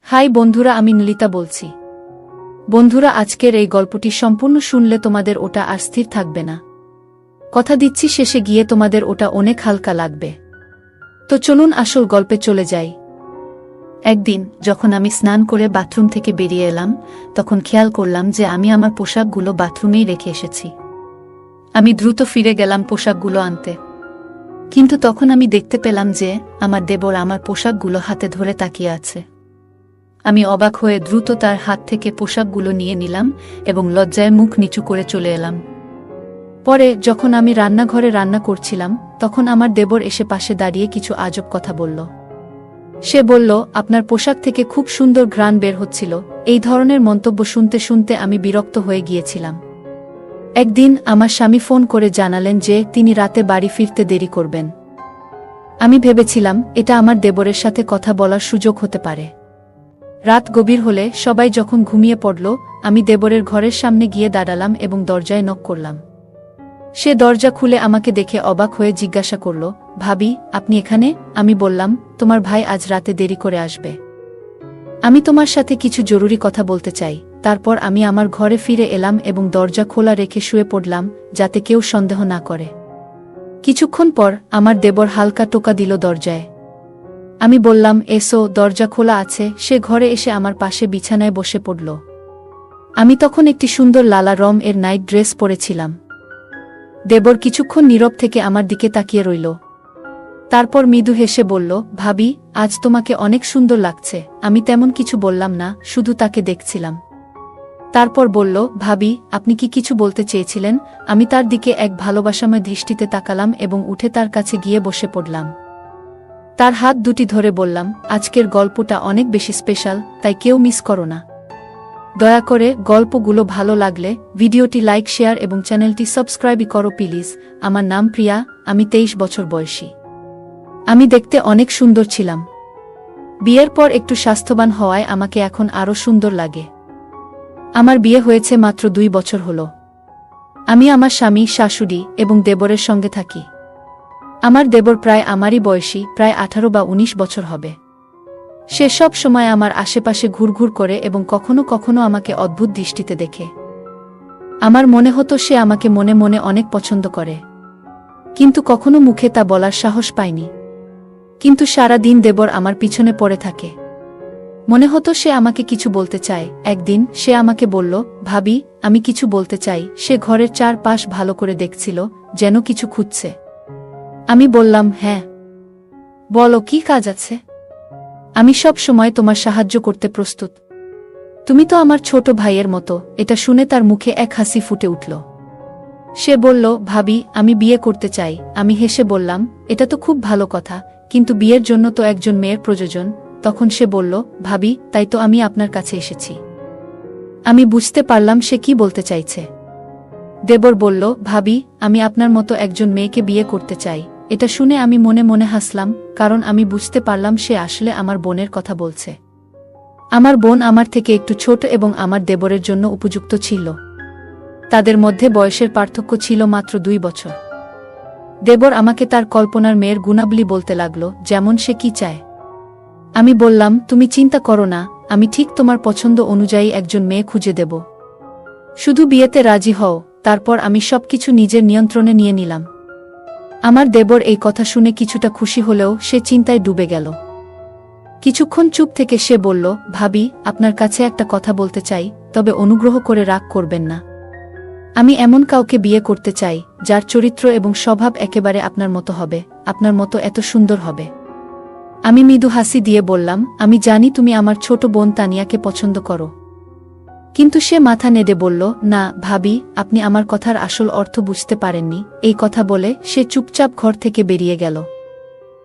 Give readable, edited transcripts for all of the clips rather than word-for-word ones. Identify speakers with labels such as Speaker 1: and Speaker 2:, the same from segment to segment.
Speaker 1: High বন্ধুরা, আমি নলিতা বলছি। বন্ধুরা, আজকের এই গল্পটি সম্পূর্ণ শুনলে তোমাদের ওটা আর স্থির থাকবে না। কথা দিচ্ছি, শেষে গিয়ে তোমাদের ওটা অনেক হালকা লাগবে। তো চলুন আসল গল্পে চলে যাই। একদিন যখন আমি স্নান করে বাথরুম থেকে বেরিয়ে এলাম, তখন খেয়াল করলাম যে আমি আমার পোশাকগুলো বাথরুমেই রেখে এসেছি। আমি দ্রুত ফিরে গেলাম পোশাকগুলো আনতে, কিন্তু তখন আমি দেখতে পেলাম যে আমার দেবর আমার পোশাকগুলো হাতে ধরে তাকিয়ে আছে। আমি অবাক হয়ে দ্রুত তার হাত থেকে পোশাকগুলো নিয়ে নিলাম এবং লজ্জায় মুখ নিচু করে চলে এলাম। পরে যখন আমি রান্নাঘরে রান্না করছিলাম, তখন আমার দেবর এসে পাশে দাঁড়িয়ে কিছু আজব কথা বলল। সে বলল, আপনার পোশাক থেকে খুব সুন্দর ঘ্রাণ বের হচ্ছিল। এই ধরনের মন্তব্য শুনতে শুনতে আমি বিরক্ত হয়ে গিয়েছিলাম। একদিন আমার স্বামী ফোন করে জানালেন যে তিনি রাতে বাড়ি ফিরতে দেরি করবেন। আমি ভেবেছিলাম এটা আমার দেবরের সাথে কথা বলার সুযোগ হতে পারে। রাত গভীর হলে সবাই যখন ঘুমিয়ে পড়ল, আমি দেবরের ঘরের সামনে গিয়ে দাঁড়ালাম এবং দরজায় নক করলাম। সে দরজা খুলে আমাকে দেখে অবাক হয়ে জিজ্ঞাসা করল, ভাবি, আপনি এখানে? আমি বললাম, তোমার ভাই আজ রাতে দেরি করে আসবে। আমি তোমার সাথে কিছু জরুরি কথা বলতে চাই। তারপর আমি আমার ঘরে ফিরে এলাম এবং দরজা খোলা রেখে শুয়ে পড়লাম, যাতে কেউ সন্দেহ না করে। কিছুক্ষণ পর আমার দেবর হালকা টোকা দিল দরজায়। আমি বললাম, এসো, দরজা খোলা আছে। সে ঘরে এসে আমার পাশে বিছানায় বসে পড়ল। আমি তখন একটি সুন্দর লালা রং এর নাইট ড্রেস পরেছিলাম। দেবর কিছুক্ষণ নীরব থেকে আমার দিকে তাকিয়ে রইল। তারপর মৃদু হেসে বলল, ভাবি, আজ তোমাকে অনেক সুন্দর লাগছে। আমি তেমন কিছু বললাম না, শুধু তাকে দেখছিলাম। তারপর বলল, ভাবি, আপনি কি কিছু বলতে চেয়েছিলেন? আমি তার দিকে এক ভালোবাসাময় দৃষ্টিতে তাকালাম এবং উঠে তার কাছে গিয়ে বসে পড়লাম। তার হাত দুটি ধরে বললাম, আজকের গল্পটা অনেক বেশি স্পেশাল, তাই কেউ মিস করো না। দয়া করে গল্পগুলো ভালো লাগলে ভিডিওটি লাইক, শেয়ার এবং চ্যানেলটি সাবস্ক্রাইব করো প্লিজ। আমার নাম প্রিয়া, আমি 23 বছর বয়সী। আমি দেখতে অনেক সুন্দর ছিলাম। বিয়ের পর একটু স্বাস্থ্যবান হওয়ায় আমাকে এখন আরও সুন্দর লাগে। আমার বিয়ে হয়েছে মাত্র 2 বছর হলো। আমি আমার স্বামী, শাশুড়ি এবং দেবরের সঙ্গে থাকি। আমার দেবর প্রায় আমারই বয়সী, প্রায় 18 বা 19 বছর হবে। সে সব সময় আমার আশেপাশে ঘুরঘুর করে এবং কখনো কখনো আমাকে অদ্ভুত দৃষ্টিতে দেখে। আমার মনে হতো সে আমাকে মনে মনে অনেক পছন্দ করে, কিন্তু কখনো মুখে তা বলার সাহস পায়নি। কিন্তু সারা দিন দেবর আমার পিছনে পড়ে থাকে। মনে হতো সে আমাকে কিছু বলতে চায়। একদিন সে আমাকে বলল, ভাবি, আমি কিছু বলতে চাই। সে ঘরের চারপাশ ভালো করে দেখছিল, যেন কিছু খুঁজছে। আমি বললাম, হ্যাঁ, বলো, কি কাজ আছে? আমি সব সময় তোমার সাহায্য করতে প্রস্তুত। তুমি তো আমার ছোট ভাইয়ের মতো। এটা শুনে তার মুখে এক হাসি ফুটে উঠল। সে বলল, ভাবি, আমি বিয়ে করতে চাই। আমি হেসে বললাম, এটা তো খুব ভালো কথা, কিন্তু বিয়ের জন্য তো একজন মেয়ের প্রয়োজন। তখন সে বলল, ভাবি, তাই তো আমি আপনার কাছে এসেছি। আমি বুঝতে পারলাম সে কি বলতে চাইছে। দেবর বলল, ভাবি, আমি আপনার মতো একজন মেয়েকে বিয়ে করতে চাই। এটা শুনে আমি মনে মনে হাসলাম, কারণ আমি বুঝতে পারলাম সে আসলে আমার বোনের কথা বলছে। আমার বোন আমার থেকে একটু ছোট এবং আমার দেবরের জন্য উপযুক্ত ছিল। তাদের মধ্যে বয়সের পার্থক্য ছিল মাত্র 2 বছর। দেবর আমাকে তার কল্পনার মেয়ের গুণাবলী বলতে লাগল, যেমন সে কি চায়। আমি বললাম, তুমি চিন্তা করো না, আমি ঠিক তোমার পছন্দ অনুযায়ী একজন মেয়ে খুঁজে দেব। শুধু বিয়েতে রাজি হও। তারপর আমি সবকিছু নিজের নিয়ন্ত্রণে নিয়ে নিলাম। আমার দেবর এই কথা শুনে কিছুটা খুশি হলেও সে চিন্তায় ডুবে গেল। কিছুক্ষণ চুপ থেকে সে বলল, ভাবি, আপনার কাছে একটা কথা বলতে চাই, তবে অনুগ্রহ করে রাগ করবেন না। আমি এমন কাউকে বিয়ে করতে চাই যার চরিত্র এবং স্বভাব একেবারে আপনার মতো হবে, আপনার মতো এত সুন্দর হবে। আমি মৃদু হাসি দিয়ে বললাম, আমি জানি তুমি আমার ছোট বোন তানিয়াকে পছন্দ করো। কিন্তু সে মাথা নেড়ে বলল, না ভাবি, আপনি আমার কথার আসল অর্থ বুঝতে পারেননি। এই কথা বলে সে চুপচাপ ঘর থেকে বেরিয়ে গেল।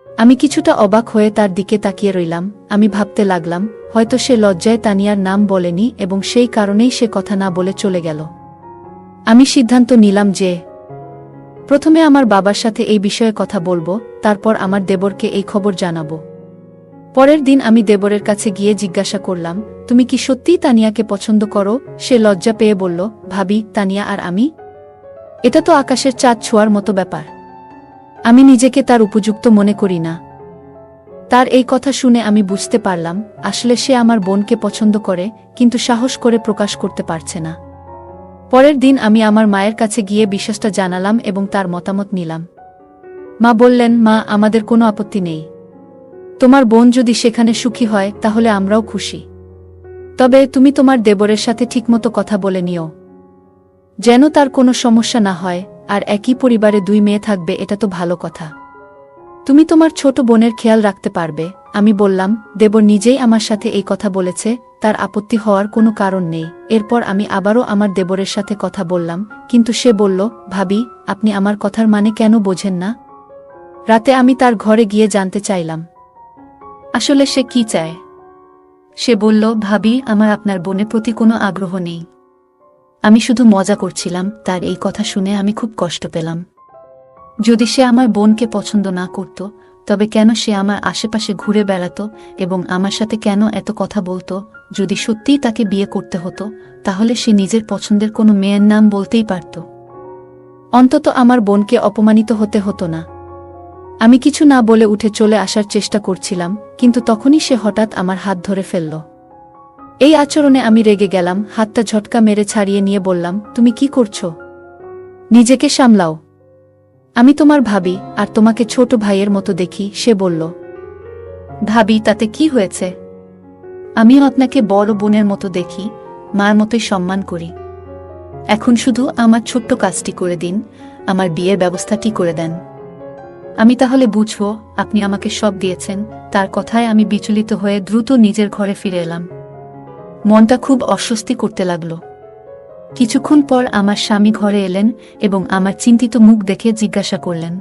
Speaker 1: আমি কিছুটা অবাক হয়ে তার দিকে তাকিয়ে রইলাম। আমি ভাবতে লাগলাম, হয়তো সে লজ্জায় তানিয়ার নাম বলেনি এবং সেই কারণেই সে কথা না বলে চলে গেল। আমি সিদ্ধান্ত নিলাম যে প্রথমে আমার বাবার সাথে এই বিষয়ে কথা বলবো, তারপর আমার দেবরকে এই খবর জানাবো। পরের দিন আমি দেবরের কাছে গিয়ে জিজ্ঞাসা করলাম, তুমি কি সত্যিই তানিয়াকে পছন্দ করো? সে লজ্জা পেয়ে বলল, ভাবি, তানিয়া আর আমি, এটা তো আকাশের চাঁদ ছোঁয়ার মতো ব্যাপার। আমি নিজেকে তার উপযুক্ত মনে করি না। তার এই কথা শুনে আমি বুঝতে পারলাম আসলে সে আমার বোনকে পছন্দ করে, কিন্তু সাহস করে প্রকাশ করতে পারছে না। পরের দিন আমি আমার মায়ের কাছে গিয়ে বিষয়টা জানালাম এবং তার মতামত নিলাম। মা বললেন, মা, আমাদের কোনো আপত্তি নেই। তোমার বোন যদি সেখানে সুখী হয় তাহলে আমরাও খুশি। তবে তুমি তোমার দেবরের সাথে ঠিকমতো কথা বলে নিও, যেন তার কোনো সমস্যা না হয়। আর একই পরিবারে 2 মেয়ে থাকবে, এটা তো ভালো কথা। তুমি তোমার ছোট বোনের খেয়াল রাখতে পারবে। আমি বললাম, দেবর নিজেই আমার সাথে এই কথা বলেছে, তার আপত্তি হওয়ার কোনো কারণ নেই। এরপর আমি আবারও আমার দেবরের সাথে কথা বললাম, কিন্তু সে বলল, ভাবি, আপনি আমার কথার মানে কেন বোঝেন না? রাতে আমি তার ঘরে গিয়ে জানতে চাইলাম আসলে সে কি চায়। সে বলল, ভাবি, আমার আপনার বোনের প্রতি কোনো আগ্রহ নেই। আমি শুধু মজা করছিলাম। তার এই কথা শুনে আমি খুব কষ্ট পেলাম। যদি সে আমার বোনকে পছন্দ না করত, তবে কেন সে আমার আশেপাশে ঘুরে বেড়াত এবং আমার সাথে কেন এত কথা বলতো? যদি সত্যিই তাকে বিয়ে করতে হতো, তাহলে সে নিজের পছন্দের কোনো মেয়ের নাম বলতেই পারত। অন্তত আমার বোনকে অপমানিত হতে হতো না। আমি কিছু না বলে উঠে চলে আসার চেষ্টা করছিলাম, কিন্তু তখনই সে হঠাৎ আমার হাত ধরে ফেলল। এই আচরণে আমি রেগে গেলাম। হাতটা ঝটকা মেরে ছাড়িয়ে নিয়ে বললাম, তুমি কি করছো? নিজেকে সামলাও। আমি তোমার ভাবি, আর তোমাকে ছোট ভাইয়ের মতো দেখি। সে বলল, ভাবি, তাতে কি হয়েছে? আমিও আপনাকে বড় বোনের মতো দেখি, মার মতোই সম্মান করি। এখন শুধু আমার ছোট্ট কাজটি করে দিন, আমার বিয়ের ব্যবস্থাটি করে দেন। আমি তাহলে বুঝব আপনি আমাকে সব দিয়েছেন। তার কথায় আমি বিচলিত হয়ে দ্রুত নিজের ঘরে ফিরে এলাম। মনটা খুব অস্বস্তি করতে লাগল। কিছুক্ষণ পর আমার স্বামী ঘরে এলেন এবং আমার চিন্তিত মুখ দেখে জিজ্ঞাসা করলেন,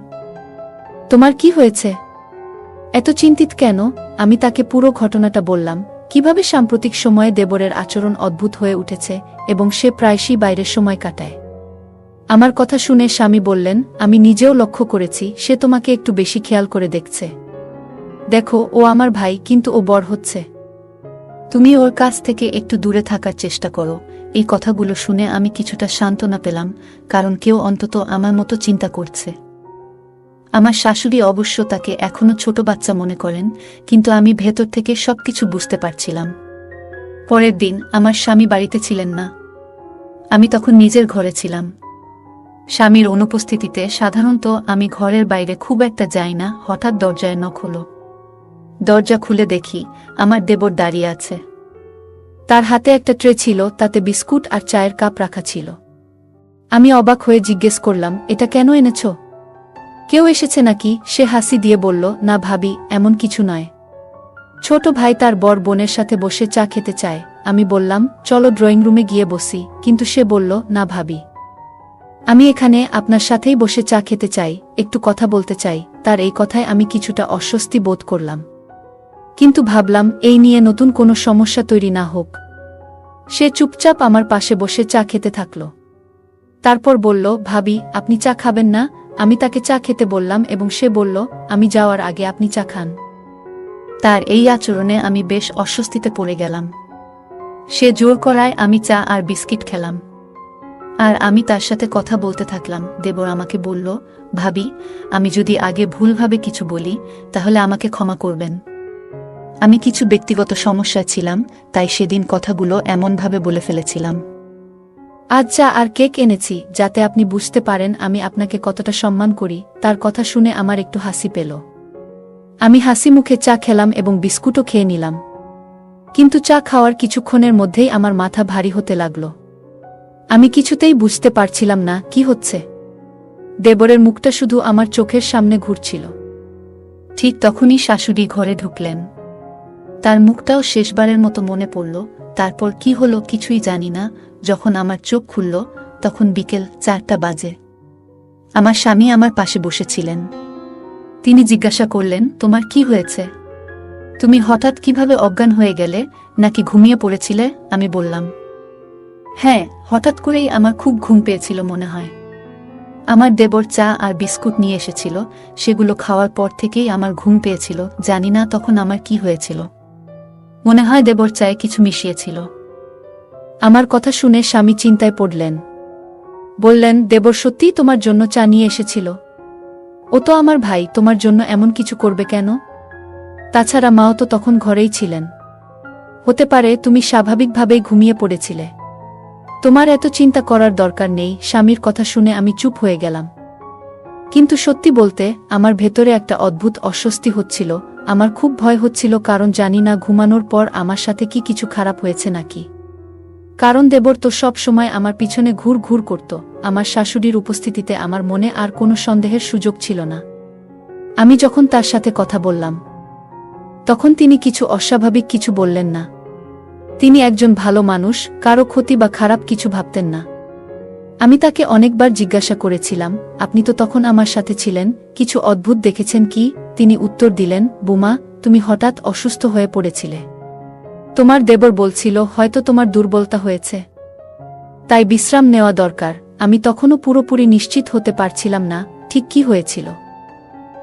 Speaker 1: তোমার কি হয়েছে? এত চিন্তিত কেন? আমি তাকে পুরো ঘটনাটা বললাম, কিভাবে সাম্প্রতিক সময়ে দেবরের আচরণ অদ্ভুত হয়ে উঠেছে এবং সে প্রায়শই বাইরের সময় কাটায়। আমার কথা শুনে স্বামী বললেন, আমি নিজেও লক্ষ্য করেছি, সে তোমাকে একটু বেশি খেয়াল করে দেখছে। দেখো, ও আমার ভাই, কিন্তু ও বড় হচ্ছে। তুমি ওর কাছ থেকে একটু দূরে থাকার চেষ্টা করো। এই কথাগুলো শুনে আমি কিছুটা সান্ত্বনা পেলাম, কারণ কেউ অন্তত আমার মতো চিন্তা করছে। আমার শাশুড়ি অবশ্য তাকে এখনো ছোট বাচ্চা মনে করেন, কিন্তু আমি ভেতর থেকে সবকিছু বুঝতে পারছিলাম। পরের দিন আমার স্বামী বাড়িতে ছিলেন না। আমি তখন নিজের ঘরে ছিলাম। স্বামীর অনুপস্থিতিতে সাধারণত আমি ঘরের বাইরে খুব একটা যাই না। হঠাৎ দরজায় নক হলো। দরজা খুলে দেখি আমার দেবর দাঁড়িয়ে আছে। তার হাতে একটা ট্রে ছিল, তাতে বিস্কুট আর চায়ের কাপ রাখা ছিল। আমি অবাক হয়ে জিজ্ঞেস করলাম, এটা কেন এনেছ? কেউ এসেছে নাকি? সে হাসি দিয়ে বলল, না ভাবি, এমন কিছু নয়। ছোট ভাই তার বড় বোনের সাথে বসে চা খেতে চায়। আমি বললাম, চলো ড্রয়িং রুমে গিয়ে বসি, কিন্তু সে বলল, না ভাবি, আমি এখানে আপনার সাথেই বসে চা খেতে চাই, একটু কথা বলতে চাই। তার এই কথায় আমি কিছুটা অস্বস্তি বোধ করলাম, কিন্তু ভাবলাম এই নিয়ে নতুন কোনো সমস্যা তৈরি না হোক। সে চুপচাপ আমার পাশে বসে চা খেতে থাকল। তারপর বলল, ভাবি, আপনি চা খাবেন না? আমি তাকে চা খেতে বললাম এবং সে বলল, আমি যাওয়ার আগে আপনি চা খান। তার এই আচরণে আমি বেশ অস্বস্তিতে পড়ে গেলাম। সে জোর করায় আমি চা আর বিস্কিট খেলাম, আর আমি তার সাথে কথা বলতে থাকলাম। দেবর আমাকে বলল, ভাবি, আমি যদি আগে ভুলভাবে কিছু বলি তাহলে আমাকে ক্ষমা করবেন। আমি কিছু ব্যক্তিগত সমস্যায় ছিলাম, তাই সেদিন কথাগুলো এমনভাবে বলে ফেলেছিলাম। আজ চা আর কেক এনেছি, যাতে আপনি বুঝতে পারেন আমি আপনাকে কতটা সম্মান করি। তার কথা শুনে আমার একটু হাসি পেল। আমি হাসি মুখে চা খেলাম এবং বিস্কুটও খেয়ে নিলাম। কিন্তু চা খাওয়ার কিছুক্ষণের মধ্যেই আমার মাথা ভারী হতে লাগল। আমি কিছুতেই বুঝতে পারছিলাম না কি হচ্ছে। দেবরের মুখটা শুধু আমার চোখের সামনে ঘুরছিল। ঠিক তখনই শাশুড়ি ঘরে ঢুকলেন। তার মুখটাও শেষবারের মতো মনে পড়ল। তারপর কি হলো কিছুই জানি না। যখন আমার চোখ খুলল তখন বিকেল 4টা বাজে। আমার স্বামী আমার পাশে বসেছিলেন। তিনি জিজ্ঞাসা করলেন, তোমার কি হয়েছে? তুমি হঠাৎ কিভাবে অজ্ঞান হয়ে গেলে? নাকি ঘুমিয়ে পড়েছিলে? আমি বললাম, হ্যাঁ, হঠাৎ করেই আমার খুব ঘুম পেয়েছিল মনে হয়। আমার দেবর চা আর বিস্কুট নিয়ে এসেছিল, সেগুলো খাওয়ার পর থেকেই আমার ঘুম পেয়েছিল। জানি না তখন আমার কি হয়েছিল। মনে হয় দেবর চায়ে কিছু মিশিয়েছিল। আমার কথা শুনে স্বামী চিন্তায় পড়লেন। বললেন, দেবর সত্যিই তোমার জন্য চা নিয়ে এসেছিল? ও তো আমার ভাই, তোমার জন্য এমন কিছু করবে কেন? তাছাড়া মাও তো তখন ঘরেই ছিলেন। হতে পারে তুমি স্বাভাবিকভাবেই ঘুমিয়ে পড়েছিলে। তোমার এত চিন্তা করার দরকার নেই। স্বামীর কথা শুনে আমি চুপ হয়ে গেলাম। কিন্তু সত্যি বলতে আমার ভেতরে একটা অদ্ভুত অস্বস্তি হচ্ছিল। আমার খুব ভয় হচ্ছিল, কারণ জানি না ঘুমানোর পর আমার সাথে কি কিছু খারাপ হয়েছে নাকি। কারণ দেবর তো সব সময় আমার পিছনে ঘুর ঘুর করত। আমার শাশুড়ির উপস্থিতিতে আমার মনে আর কোনো সন্দেহের সুযোগ ছিল না। আমি যখন তার সাথে কথা বললাম, তখন তিনি কিছু অস্বাভাবিক কিছু বললেন না। তিনি একজন ভালো মানুষ, কারো ক্ষতি বা খারাপ কিছু ভাবতেন না। আমি তাকে অনেকবার জিজ্ঞাসা করেছিলাম, আপনি তো তখন আমার সাথে ছিলেন, কিছু অদ্ভুত দেখেছেন কি? তিনি উত্তর দিলেন, বুমা, তুমি হঠাৎ অসুস্থ হয়ে পড়েছিলে। তোমার দেবর বলছিল হয়তো তোমার দুর্বলতা হয়েছে, তাই বিশ্রাম নেওয়া দরকার। আমি তখনও পুরোপুরি নিশ্চিত হতে পারছিলাম না ঠিক কি হয়েছিল।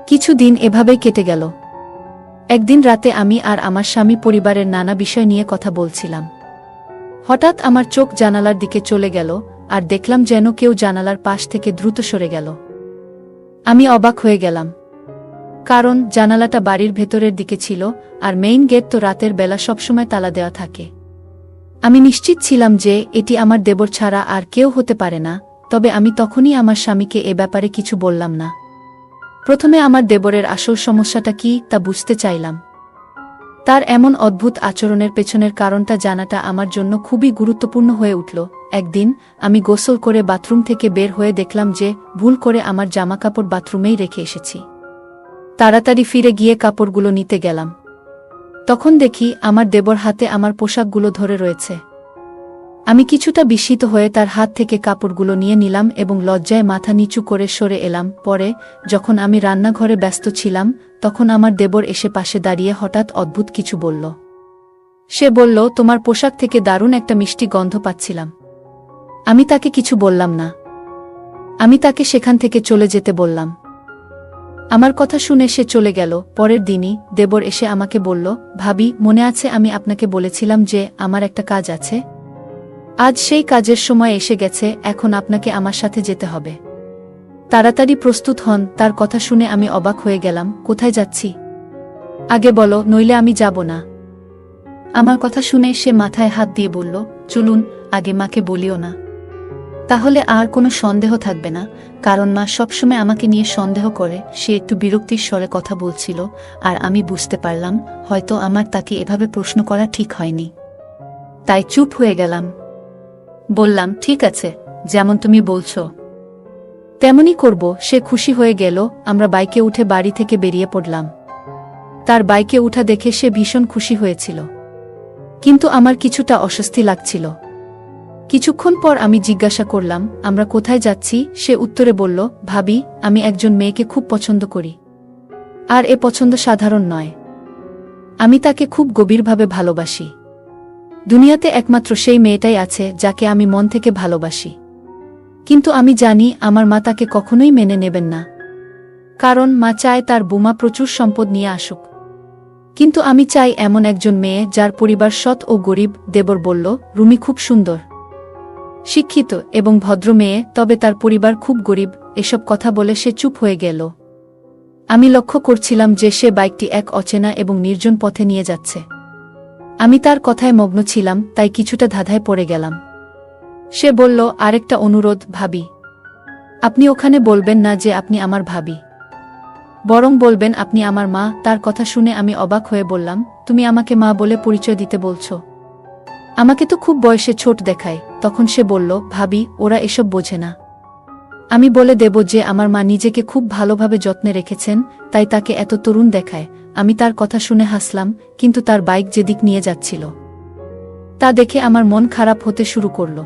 Speaker 1: কিছু দিন এভাবেই কেটে গেল। একদিন রাতে আমি আর আমার স্বামী পরিবারের নানা বিষয় নিয়ে কথা বলছিলাম। হঠাৎ আমার চোখ জানালার দিকে চলে গেল, আর দেখলাম যেন কেউ জানালার পাশ থেকে দ্রুত সরে গেল। আমি অবাক হয়ে গেলাম, কারণ জানালাটা বাড়ির ভেতরের দিকে ছিল, আর মেইন গেট তো রাতের বেলা সবসময় তালা দেওয়া থাকে। আমি নিশ্চিত ছিলাম যে এটি আমার দেবর ছাড়া আর কেউ হতে পারে না, তবে আমি তখনই আমার স্বামীকে এ ব্যাপারে কিছু বললাম না। প্রথমে আমার দেবরের আসল সমস্যাটা কি তা বুঝতে চাইলাম। তার এমন অদ্ভুত আচরণের পেছনের কারণটা জানাটা আমার জন্য খুবই গুরুত্বপূর্ণ হয়ে উঠল। একদিন আমি গোসল করে বাথরুম থেকে বের হয়ে দেখলাম যে ভুল করে আমার জামাকাপড় বাথরুমেই রেখে এসেছি। তাড়াতাড়ি ফিরে গিয়ে কাপড়গুলো নিতে গেলাম। তখন দেখি আমার দেবর হাতে আমার পোশাকগুলো ধরে রয়েছে। আমি কিছুটা বিস্মিত হয়ে তার হাত থেকে কাপড়গুলো নিয়ে নিলাম এবং লজ্জায় মাথা নিচু করে সরে এলাম। পরে যখন আমি রান্নাঘরে ব্যস্ত ছিলাম, তখন আমার দেবর এসে পাশে দাঁড়িয়ে হঠাৎ অদ্ভুত কিছু বলল। সে বলল, তোমার পোশাক থেকে দারুণ একটা মিষ্টি গন্ধ পাচ্ছিলাম। আমি তাকে কিছু বললাম না। আমি তাকে সেখান থেকে চলে যেতে বললাম। আমার কথা শুনে সে চলে গেল। পরের দিনই দেবর এসে আমাকে বলল, ভাবি, মনে আছে আমি আপনাকে বলেছিলাম যে আমার একটা কাজ আছে? আজ সেই কাজের সময় এসে গেছে, এখন আপনাকে আমার সাথে যেতে হবে। তাড়াতাড়ি প্রস্তুত হন। তার কথা শুনে আমি অবাক হয়ে গেলাম। কোথায় যাচ্ছি? আগে বলো, নইলে আমি যাব না। আমার কথা শুনে সে মাথায় হাত দিয়ে বলল, চলুন, আগে মাকে বলিও না, তাহলে আর কোনো সন্দেহ থাকবে না। কারণ মা সবসময় আমাকে নিয়ে সন্দেহ করে। সে একটু বিরক্তির স্বরে কথা বলছিল, আর আমি বুঝতে পারলাম হয়তো আমার তাকে এভাবে প্রশ্ন করা ঠিক হয়নি। তাই চুপ হয়ে গেলাম। বললাম, ঠিক আছে, যেমন তুমি বলছো তেমনই করব। সে খুশি হয়ে গেল। আমরা বাইকে উঠে বাড়ি থেকে বেরিয়ে পড়লাম। তার বাইকে উঠা দেখে সে ভীষণ খুশি হয়েছিল, কিন্তু আমার কিছুটা অস্বস্তি লাগছিল। কিছুক্ষণ পর আমি জিজ্ঞাসা করলাম, আমরা কোথায় যাচ্ছি? সে উত্তরে বলল, ভাবি, আমি একজন মেয়েকে খুব পছন্দ করি। আর এ পছন্দ সাধারণ নয়। আমি তাকে খুব গভীরভাবে ভালোবাসি। দুনিয়াতে একমাত্র সেই মেয়েটাই আছে যাকে আমি মন থেকে ভালোবাসি। কিন্তু আমি জানি আমার মা তাকে কখনোই মেনে নেবেন না, কারণ মা চায় তার বুমা প্রচুর সম্পদ নিয়ে আসুক। কিন্তু আমি চাই এমন একজন মেয়ে যার পরিবার সৎ ও গরিব। দেবর বলল, রুমি খুব সুন্দর, শিক্ষিত এবং ভদ্র মেয়ে, তবে তার পরিবার খুব গরিব। এসব কথা বলে সে চুপ হয়ে গেল। আমি লক্ষ্য করছিলাম যে সে বাইকটি এক অচেনা এবং নির্জন পথে নিয়ে যাচ্ছে। আমি তার কথায় মগ্ন ছিলাম, তাই কিছুটা ধাঁধায় পড়ে গেলাম। সে বলল, আরেকটা অনুরোধ ভাবি, আপনি ওখানে বলবেন না যে আপনি আমার ভাবি, বরং বলবেন আপনি আমার মা। তার কথা শুনে আমি অবাক হয়ে বললাম, তুমি আমাকে মা বলে পরিচয় দিতে বলছো? আমাকে তো খুব বয়সে ছোট দেখায়। তখন সে বলল, ভাবি, ওরা এসব বোঝে না। আমি বলে দেব যে আমার মা নিজেকে খুব ভালোভাবে যত্নে রেখেছেন, তাই তাকে এত তরুণ দেখায়। আমি তার কথা শুনে হাসলাম, কিন্তু তার বাইক যেদিক নিয়ে যাচ্ছিল তা দেখে আমার মন খারাপ হতে শুরু করল।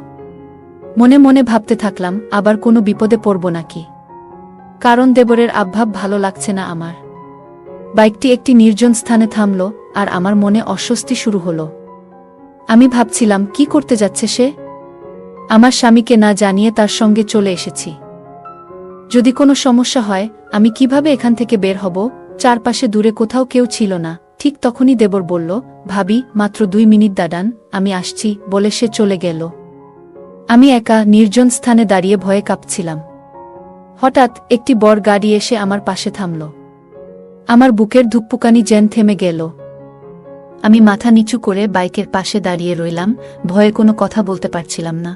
Speaker 1: মনে মনে ভাবতে থাকলাম, আবার কোনো বিপদে পড়ব নাকি, কারণ দেবরের আবভাব ভালো লাগছে না আমার। বাইকটি একটি নির্জন স্থানে থামল, আর আমার মনে অস্বস্তি শুরু হলো। আমি ভাবছিলাম, কি করতে যাচ্ছে সে? আমার স্বামীকে না জানিয়ে তার সঙ্গে চলে এসেছি। যদি কোনো সমস্যা হয়, আমি কিভাবে এখান থেকে বের হব? চারপাশে দূরে কোথাও কেউ ছিল না। ঠিক তখনই দেবর বলল, ভাবি, মাত্র 2 মিনিট দাঁড়ান, আমি আসছি, বলে সে চলে গেল। আমি একা নির্জন স্থানে দাঁড়িয়ে ভয়ে কাঁপছিলাম। হঠাৎ একটি বড় গাড়ি এসে আমার পাশে থামল। আমার বুকের ধুকপুকানি যেন থেমে গেল। আমি মাথা নিচু করে বাইকের পাশে দাঁড়িয়ে রইলাম, ভয়ে কোনো কথা বলতে পারছিলাম না।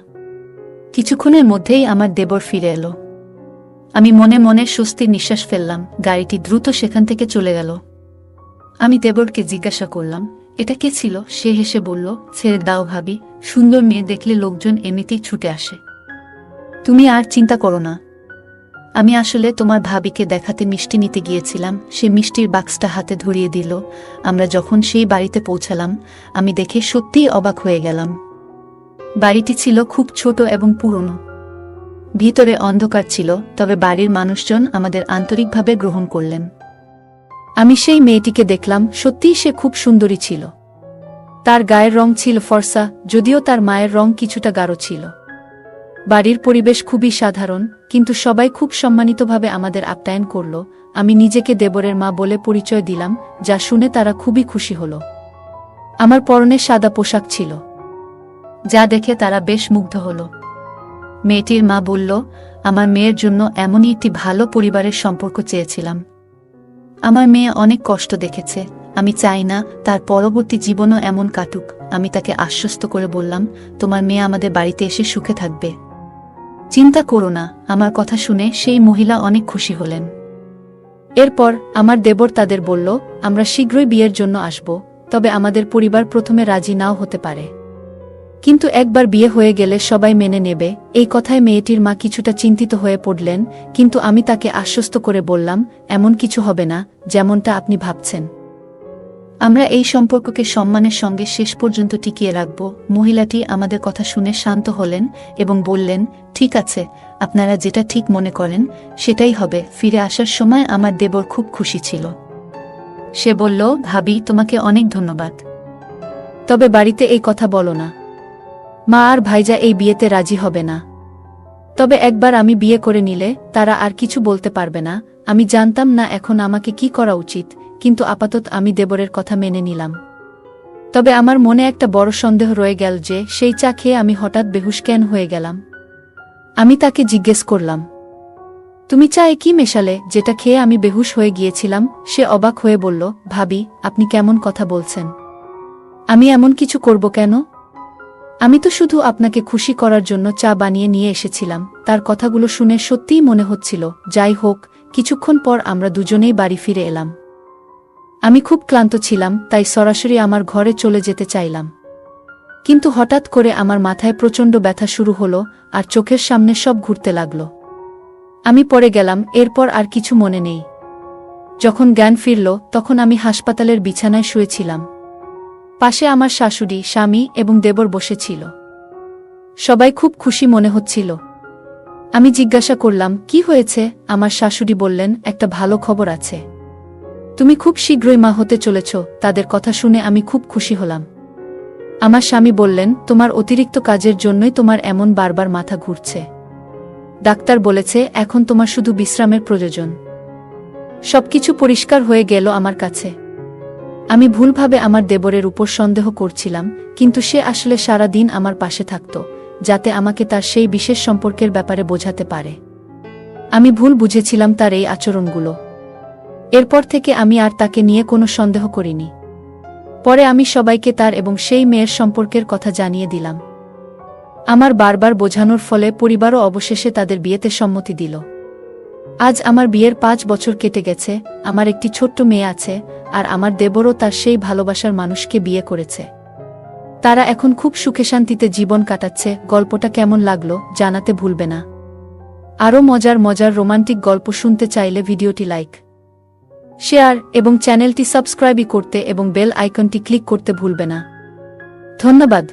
Speaker 1: কিছুক্ষণের মধ্যেই আমার দেবর ফিরে এলো। আমি মনে মনে স্বস্তির নিঃশ্বাস ফেললাম। গাড়িটি দ্রুত সেখান থেকে চলে গেল। আমি দেবরকে জিজ্ঞাসা করলাম, এটা কে ছিল? সে হেসে বলল, ছেড়ে দাও ভাবি, সুন্দর মেয়ে দেখলে লোকজন এমনিতেই ছুটে আসে। তুমি আর চিন্তা করো না। আমি আসলে তোমার ভাবিকে দেখাতে মিষ্টি নিতে গিয়েছিলাম। সে মিষ্টির বাক্সটা হাতে ধরিয়ে দিল। আমরা যখন সেই বাড়িতে পৌঁছালাম, আমি দেখে সত্যিই অবাক হয়ে গেলাম। বাড়িটি ছিল খুব ছোট এবং পুরনো। ভিতরে অন্ধকার ছিল, তবে বাড়ির মানুষজন আমাদের আন্তরিকভাবে গ্রহণ করলেন। আমি সেই মেয়েটিকে দেখলাম, সত্যিই সে খুব সুন্দরী ছিল। তার গায়ের রং ছিল ফর্সা, যদিও তার মায়ের রং কিছুটা গাঢ় ছিল। বাড়ির পরিবেশ খুবই সাধারণ, কিন্তু সবাই খুব সম্মানিতভাবে আমাদের আপ্যায়ন করল। আমি নিজেকে দেবরের মা বলে পরিচয় দিলাম, যা শুনে তারা খুবই খুশি হল। আমার পরনে সাদা পোশাক ছিল, যা দেখে তারা বেশ মুগ্ধ হল। মেয়েটির মা বলল, আমার মেয়ের জন্য এমনই একটি ভালো পরিবারের সম্পর্ক চেয়েছিলাম। আমার মেয়ে অনেক কষ্ট দেখেছে, আমি চাই না তার পরবর্তী জীবনও এমন কাটুক। আমি তাকে আশ্বস্ত করে বললাম, তোমার মেয়ে আমাদের বাড়িতে এসে সুখে থাকবে, চিন্তা করো না। আমার কথা শুনে সেই মহিলা অনেক খুশি হলেন। এরপর আমার দেবর তাদের বলল, আমরা শীঘ্রই বিয়ের জন্য আসব, তবে আমাদের পরিবার প্রথমে রাজি নাও হতে পারে, কিন্তু একবার বিয়ে হয়ে গেলে সবাই মেনে নেবে। এই কথায় মেয়েটির মা কিছুটা চিন্তিত হয়ে পড়লেন, কিন্তু আমি তাকে আশ্বস্ত করে বললাম, এমন কিছু হবে না যেমনটা আপনি ভাবছেন। আমরা এই সম্পর্ককে সম্মানের সঙ্গে শেষ পর্যন্ত টিকিয়ে রাখব। মহিলাটি আমাদের কথা শুনে শান্ত হলেন এবং বললেন, ঠিক আছে, আপনারা যেটা ঠিক মনে করেন সেটাই হবে। ফিরে আসার সময় আমার দেবর খুব খুশি ছিল। সে বলল, ভাবি, তোমাকে অনেক ধন্যবাদ, তবে বাড়িতে এই কথা বলো না। মা আর ভাইজা এই বিয়েতে রাজি হবে না। তবে একবার আমি বিয়ে করে নিলে তারা আর কিছু বলতে পারবে না। আমি জানতাম না এখন আমাকে কি করা উচিত, কিন্তু আপাতত আমি দেবরের কথা মেনে নিলাম। তবে আমার মনে একটা বড় সন্দেহ রয়ে গেল যে সেই চা খেয়ে আমি হঠাৎ বেহুশ কেন হয়ে গেলাম। আমি তাকে জিজ্ঞেস করলাম, তুমি চায়ে কি মেশালে যেটা খেয়ে আমি বেহুশ হয়ে গিয়েছিলাম? সে অবাক হয়ে বলল, ভাবি, আপনি কেমন কথা বলছেন? আমি এমন কিছু করব কেন? আমি তো শুধু আপনাকে খুশি করার জন্য চা বানিয়ে নিয়ে এসেছিলাম। তার কথাগুলো শুনে সত্যিই মনে হচ্ছিল। যাই হোক, কিছুক্ষণ পর আমরা দুজনেই বাড়ি ফিরে এলাম। আমি খুব ক্লান্ত ছিলাম, তাই সরাসরি আমার ঘরে চলে যেতে চাইলাম, কিন্তু হঠাৎ করে আমার মাথায় প্রচণ্ড ব্যথা শুরু হলো আর চোখের সামনে সব ঘুরতে লাগল। আমি পড়ে গেলাম, এরপর আর কিছু মনে নেই। যখন জ্ঞান ফিরল, তখন আমি হাসপাতালের বিছানায় শুয়েছিলাম। পাশে আমার শাশুড়ি, স্বামী এবং দেবর বসেছিল। সবাই খুব খুশি মনে হচ্ছিল। আমি জিজ্ঞাসা করলাম, কি হয়েছে? আমার শাশুড়ি বললেন, একটা ভালো খবর আছে, তুমি খুব শীঘ্রই মা হতে চলেছ। তাদের কথা শুনে আমি খুব খুশি হলাম। আমার স্বামী বললেন, তোমার অতিরিক্ত কাজের জন্যই তোমার এমন বারবার মাথা ঘুরছে। ডাক্তার বলেছে এখন তোমার শুধু বিশ্রামের প্রয়োজন। সবকিছু পরিষ্কার হয়ে গেল আমার কাছে। আমি ভুলভাবে আমার দেবরের উপর সন্দেহ করছিলাম, কিন্তু সে আসলে সারা দিন আমার পাশে থাকত, যাতে আমাকে তার সেই বিশেষ সম্পর্কের ব্যাপারে বোঝাতে পারে। আমি ভুল বুঝেছিলাম তার এই আচরণগুলো। এরপর থেকে আমি আর তাকে নিয়ে কোনো সন্দেহ করিনি। পরে আমি সবাইকে তার এবং সেই মেয়ের সম্পর্কের কথা জানিয়ে দিলাম। আমার বারবার বোঝানোর ফলে পরিবারও অবশেষে তাদের বিয়েতে সম্মতি দিল। আজ আমার বিয়ের 5 বছর কেটে গেছে। আমার একটি ছোট্ট মেয়ে আছে, আর আমার দেবরও তার সেই ভালোবাসার মানুষকে বিয়ে করেছে। তারা এখন খুব সুখে শান্তিতে জীবন কাটাচ্ছে। গল্পটা কেমন লাগলো জানাতে ভুলবে না। আরও মজার মজার রোমান্টিক গল্প শুনতে চাইলে ভিডিওটি লাইক, শেয়ার এবং চ্যানেলটি সাবস্ক্রাইব করতে এবং বেল আইকনটি ক্লিক করতে ভুলবে না। ধন্যবাদ।